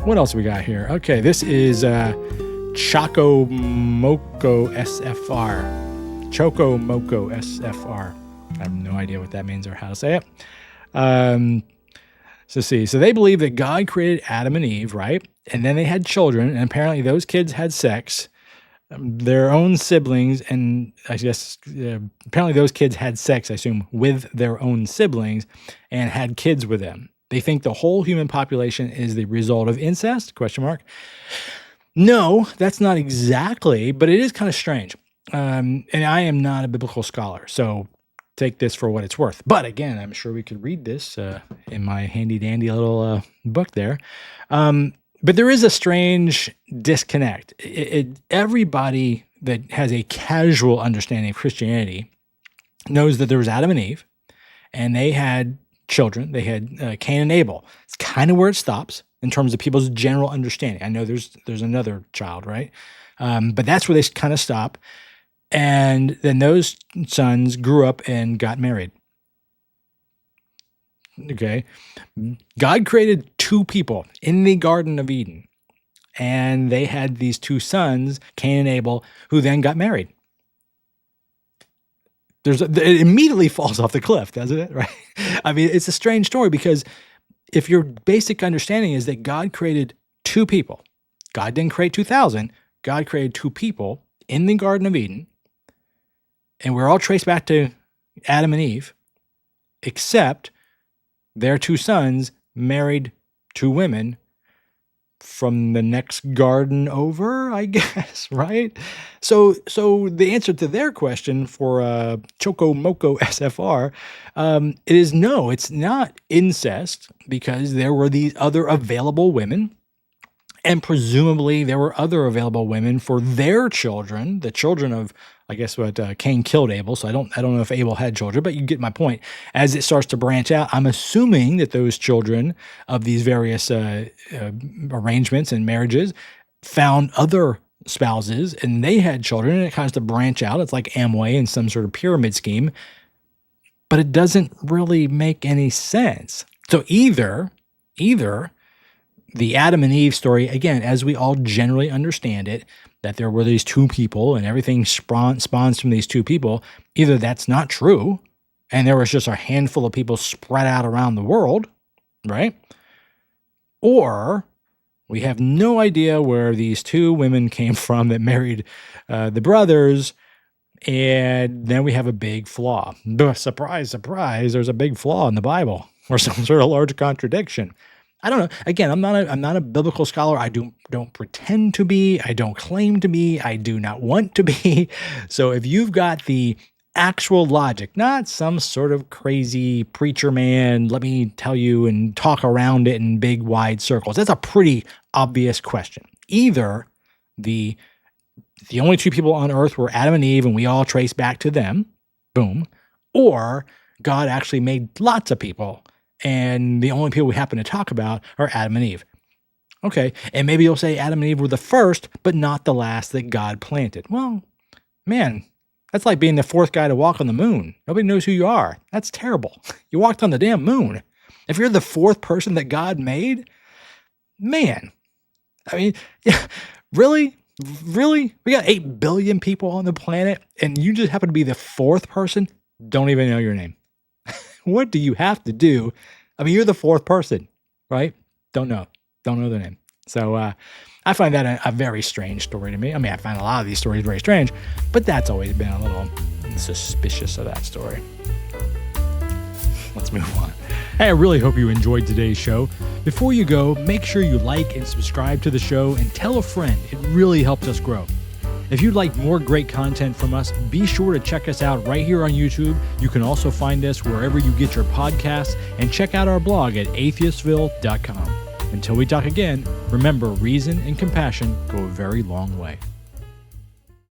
What else we got here? Okay, this is Choco Moco SFR. Choco Moco SFR. I have no idea what that means or how to say it. So they believe that God created Adam and Eve, right? And then they had children, and apparently those kids had sex, their own siblings, and I guess apparently those kids had sex, I assume, with their own siblings and had kids with them. They think the whole human population is the result of incest? ? No, that's not exactly, but it is kind of strange. And I am not a biblical scholar, so take this for what it's worth. But again, I'm sure we could read this in my handy-dandy little book there. But there is a strange disconnect. Everybody that has a casual understanding of Christianity knows that there was Adam and Eve, and they had children. They had Cain and Abel. It's kind of where it stops in terms of people's general understanding. I know there's another child, right? But that's where they kind of stop. And then those sons grew up and got married. Okay. God created two people in the Garden of Eden. And they had these two sons, Cain and Abel, who then got married. It immediately falls off the cliff, doesn't it? Right? I mean, it's a strange story because if your basic understanding is that God created two people, God didn't create 2,000, God created two people in the Garden of Eden, and we're all traced back to Adam and Eve, except their two sons married two women from the next garden over, I guess, right? So the answer to their question for Choco Moco SFR, it is no, it's not incest because there were these other available women, and presumably there were other available women for their children, the children of, I guess what Cain killed Abel, so I don't know if Abel had children, but you get my point. As it starts to branch out, I'm assuming that those children of these various arrangements and marriages found other spouses, and they had children, and it kind of to branch out. It's like Amway in some sort of pyramid scheme, but it doesn't really make any sense. So either the Adam and Eve story, again, as we all generally understand it, that there were these two people and everything spawns from these two people, either that's not true and there was just a handful of people spread out around the world, right? Or we have no idea where these two women came from that married the brothers, and then we have a big flaw. Surprise, surprise, there's a big flaw in the Bible or some sort of large contradiction. I don't know. Again, I'm not a biblical scholar. I don't pretend to be. I don't claim to be. I do not want to be. So if you've got the actual logic, not some sort of crazy preacher man, let me tell you and talk around it in big wide circles. That's a pretty obvious question. Either the only two people on earth were Adam and Eve and we all trace back to them, boom, or God actually made lots of people and the only people we happen to talk about are Adam and Eve. Okay, and maybe you'll say Adam and Eve were the first, but not the last that God planted. Well, man, that's like being the fourth guy to walk on the moon. Nobody knows who you are. That's terrible. You walked on the damn moon. If you're the fourth person that God made, man, I mean, yeah, really? Really? We got 8 billion people on the planet, and you just happen to be the fourth person? Don't even know your name. What do you have to do? I mean, you're the fourth person, right? Don't know their name. So I find that a very strange story to me. I mean, I find a lot of these stories very strange, but that's always been a little suspicious of that story. Let's move on. Hey, I really hope you enjoyed today's show. Before you go, make sure you like and subscribe to the show and tell a friend. It really helps us grow. If you'd like more great content from us, be sure to check us out right here on YouTube. You can also find us wherever you get your podcasts and check out our blog at atheistville.com. Until we talk again, remember reason and compassion go a very long way.